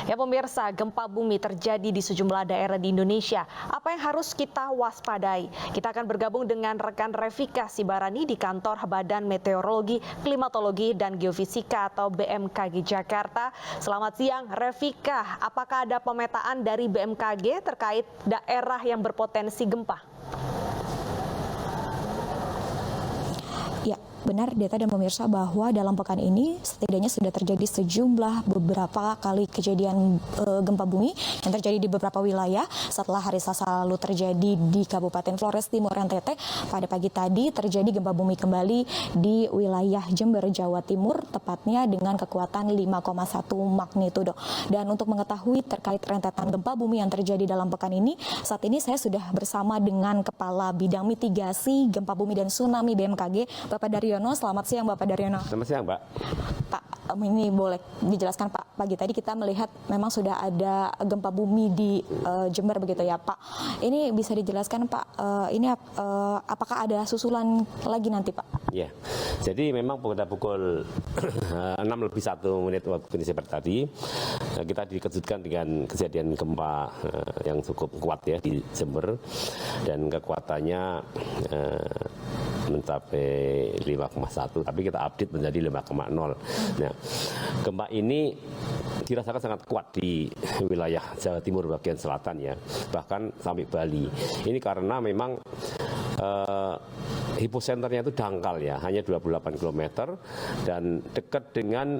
Ya pemirsa, gempa bumi terjadi di sejumlah daerah di Indonesia. Apa yang harus kita waspadai? Kita akan bergabung dengan rekan Revika Sibarani di kantor Badan Meteorologi, Klimatologi, dan Geofisika atau BMKG Jakarta. Selamat siang Revika, apakah ada pemetaan dari BMKG terkait daerah yang berpotensi gempa? Ya, benar Deta dan pemirsa bahwa dalam pekan ini setidaknya sudah terjadi sejumlah beberapa kali kejadian gempa bumi yang terjadi di beberapa wilayah. Setelah hari Selasa lalu terjadi di Kabupaten Flores Timur NTT, pada pagi tadi terjadi gempa bumi kembali di wilayah Jember, Jawa Timur, tepatnya dengan kekuatan 5,1 magnitudo. Dan untuk mengetahui terkait rentetan gempa bumi yang terjadi dalam pekan ini, saat ini saya sudah bersama dengan Kepala Bidang Mitigasi Gempa Bumi dan Tsunami BMKG, Bapak Daryono. Selamat siang Bapak Daryono. Selamat siang Pak. Pak, ini boleh dijelaskan Pak, pagi tadi kita melihat memang sudah ada gempa bumi di Jember begitu ya Pak. Ini bisa dijelaskan Pak, apakah ada susulan lagi nanti Pak? Ya, jadi memang pada pukul 6:01 waktu Indonesia Barat tadi, kita dikejutkan dengan kejadian gempa yang cukup kuat ya di Jember, dan kekuatannya mencapai 5,1, tapi kita update menjadi 5,0. Nah, gempa ini dirasakan sangat kuat di wilayah Jawa Timur bagian selatan ya, bahkan sampai Bali. Ini karena memang hiposenternya itu dangkal ya, hanya 28 km dan dekat dengan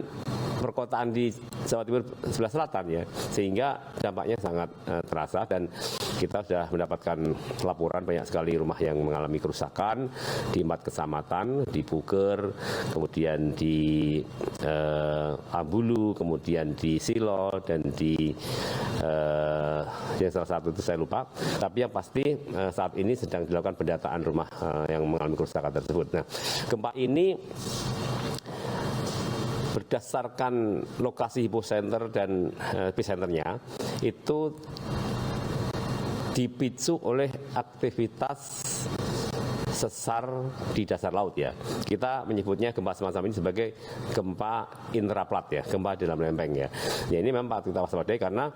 perkotaan di Jawa Timur sebelah selatan ya, sehingga dampaknya sangat terasa. Dan kita sudah mendapatkan laporan banyak sekali rumah yang mengalami kerusakan di 4 kecamatan, di Puger, kemudian di Ambulu, kemudian di Silo, dan di yang salah satu itu saya lupa. Tapi yang pasti saat ini sedang dilakukan pendataan rumah yang mengalami kerusakan tersebut. Nah, gempa ini berdasarkan lokasi hipocenter dan epicenternya itu dipicu oleh aktivitas sesar di dasar laut ya. Kita menyebutnya gempa semacam ini sebagai gempa intraplat ya, gempa dalam lempeng ya. Ya, ini memang patut kita waspadai karena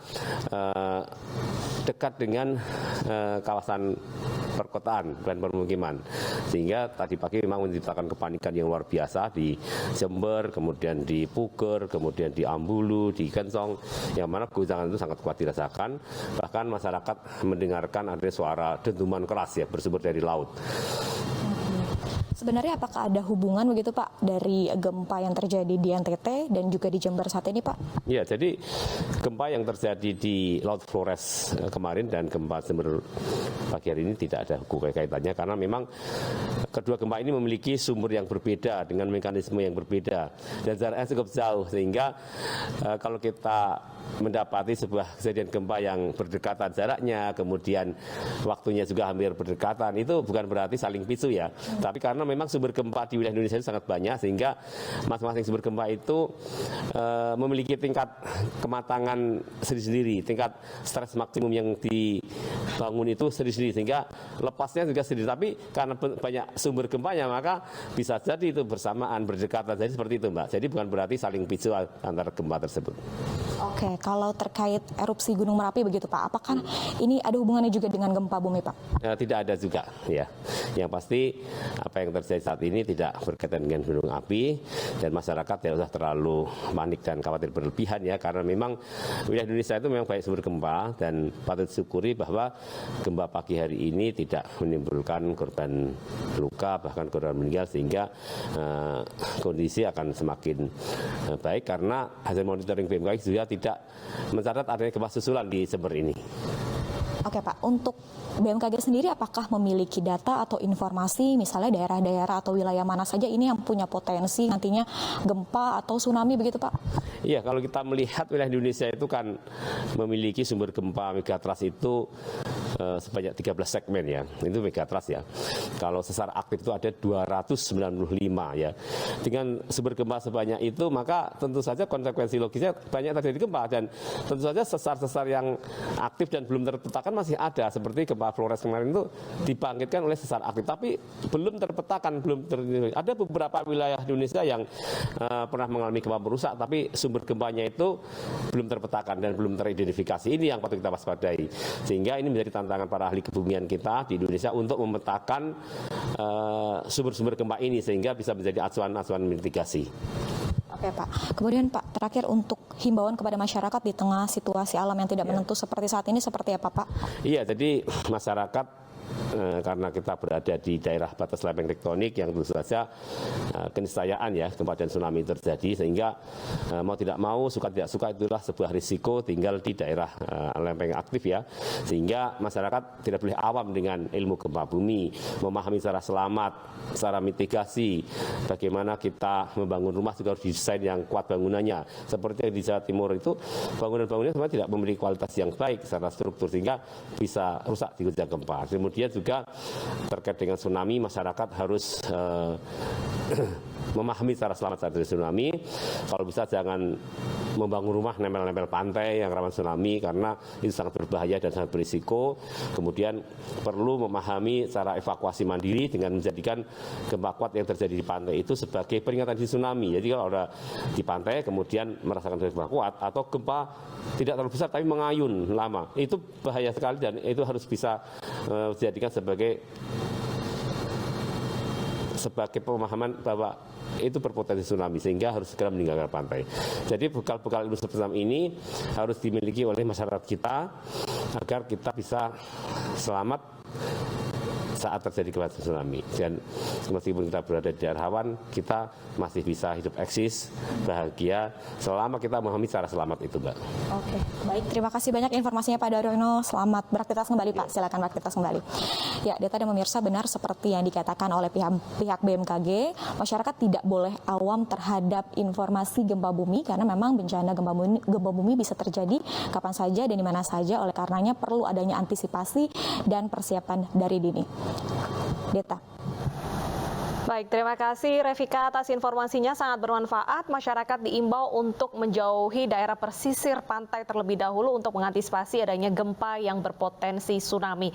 dekat dengan kawasan perkotaan dan permukiman, sehingga tadi pagi memang menciptakan kepanikan yang luar biasa di Jember, kemudian di Puger, kemudian di Ambulu, di Gensong, yang mana guncangan itu sangat kuat dirasakan. Bahkan masyarakat mendengarkan ada suara dentuman keras ya bersumber dari laut. Sebenarnya apakah ada hubungan begitu Pak dari gempa yang terjadi di NTT dan juga di Jember saat ini Pak? Ya, jadi gempa yang terjadi di Laut Flores kemarin dan gempa Jember pagi hari ini tidak ada kaitannya, karena memang kedua gempa ini memiliki sumber yang berbeda dengan mekanisme yang berbeda dan jaraknya cukup jauh, sehingga kalau kita mendapati sebuah kejadian gempa yang berdekatan jaraknya, kemudian waktunya juga hampir berdekatan, itu bukan berarti saling picu ya, tapi karena memang sumber gempa di wilayah Indonesia itu sangat banyak, sehingga masing-masing sumber gempa itu memiliki tingkat kematangan sendiri-sendiri, tingkat stres maksimum yang dibangun itu sendiri-sendiri, sehingga lepasnya juga sendiri. Tapi karena banyak sumber gempanya, maka bisa jadi itu bersamaan, berdekatan, jadi seperti itu Mbak. Jadi bukan berarti saling picu antara gempa tersebut. Oke, kalau terkait erupsi Gunung Merapi begitu Pak, apakah ini ada hubungannya juga dengan gempa bumi Pak? Tidak ada juga ya. Yang pasti apa yang terjadi saat ini tidak berkaitan dengan gunung api, dan masyarakat tidak usah terlalu panik dan khawatir berlebihan ya, karena memang wilayah Indonesia itu memang banyak sumber gempa, dan patut syukuri bahwa gempa pagi hari ini tidak menimbulkan korban luka, bahkan korban meninggal, sehingga kondisi akan semakin baik karena hasil monitoring BMKG juga tidak mencatat adanya gempa susulan di Jember ini. Oke Pak, untuk BMKG sendiri apakah memiliki data atau informasi misalnya daerah-daerah atau wilayah mana saja ini yang punya potensi nantinya gempa atau tsunami begitu Pak? Iya, kalau kita melihat wilayah Indonesia itu kan memiliki sumber gempa megatrust itu sebanyak 13 segmen ya, itu megatrust ya. Kalau sesar aktif itu ada 295 ya. Dengan sumber gempa sebanyak itu, maka tentu saja konsekuensi logisnya banyak terjadi gempa, dan tentu saja sesar-sesar yang aktif dan belum terpetakan masih ada, seperti gempa Flores kemarin itu dibangkitkan oleh sesar aktif, tapi belum terpetakan, ada beberapa wilayah Indonesia yang pernah mengalami gempa merusak, tapi sumber gempanya itu belum terpetakan dan belum teridentifikasi. Ini yang patut kita waspadai, sehingga ini menjadi tantangan para ahli kebumian kita di Indonesia untuk memetakan sumber-sumber gempa ini sehingga bisa menjadi acuan-acuan mitigasi. Oke Pak, kemudian Pak, terakhir untuk himbauan kepada masyarakat di tengah situasi alam yang tidak menentu seperti saat ini seperti apa Pak? Iya, jadi masyarakat karena kita berada di daerah batas lempeng tektonik yang tentu saja keniscayaan ya gempa dan tsunami terjadi, sehingga mau tidak mau, suka tidak suka, itulah sebuah risiko tinggal di daerah lempeng aktif ya, sehingga masyarakat tidak boleh awam dengan ilmu gempa bumi, memahami cara selamat, cara mitigasi, bagaimana kita membangun rumah juga harus desain yang kuat bangunannya, seperti yang di Jawa Timur itu bangunan-bangunannya sebenarnya tidak memiliki kualitas yang baik secara struktur sehingga bisa rusak di gejala gempa. Kemudian juga terkait dengan tsunami, masyarakat harus memahami cara selamat saat terjadi tsunami. Kalau bisa jangan membangun rumah nempel-nempel pantai yang rawan tsunami karena itu sangat berbahaya dan sangat berisiko. Kemudian perlu memahami cara evakuasi mandiri dengan menjadikan gempa kuat yang terjadi di pantai itu sebagai peringatan di tsunami. Jadi kalau ada di pantai kemudian merasakan gempa kuat atau gempa tidak terlalu besar tapi mengayun lama, itu bahaya sekali dan itu harus bisa dijadikan sebagai pemahaman bahwa itu berpotensi tsunami sehingga harus segera meninggalkan pantai. Jadi bekal-bekal ilmu semacam ini harus dimiliki oleh masyarakat kita agar kita bisa selamat saat terjadi gempa tsunami. Dan meskipun kita berada di daerah rawan, kita masih bisa hidup eksis, bahagia, selama kita memahami cara selamat itu, Mbak. Oke, baik. Terima kasih banyak informasinya Pak Daryono. Selamat beraktivitas kembali, Pak. Silakan beraktivitas kembali. Ya, Deta dan pemirsa, benar seperti yang dikatakan oleh pihak BMKG, masyarakat tidak boleh awam terhadap informasi gempa bumi karena memang bencana gempa bumi bisa terjadi kapan saja dan di mana saja. Oleh karenanya perlu adanya antisipasi dan persiapan dari dini. Deta. Baik, terima kasih Revika atas informasinya, sangat bermanfaat. Masyarakat diimbau untuk menjauhi daerah pesisir pantai terlebih dahulu untuk mengantisipasi adanya gempa yang berpotensi tsunami.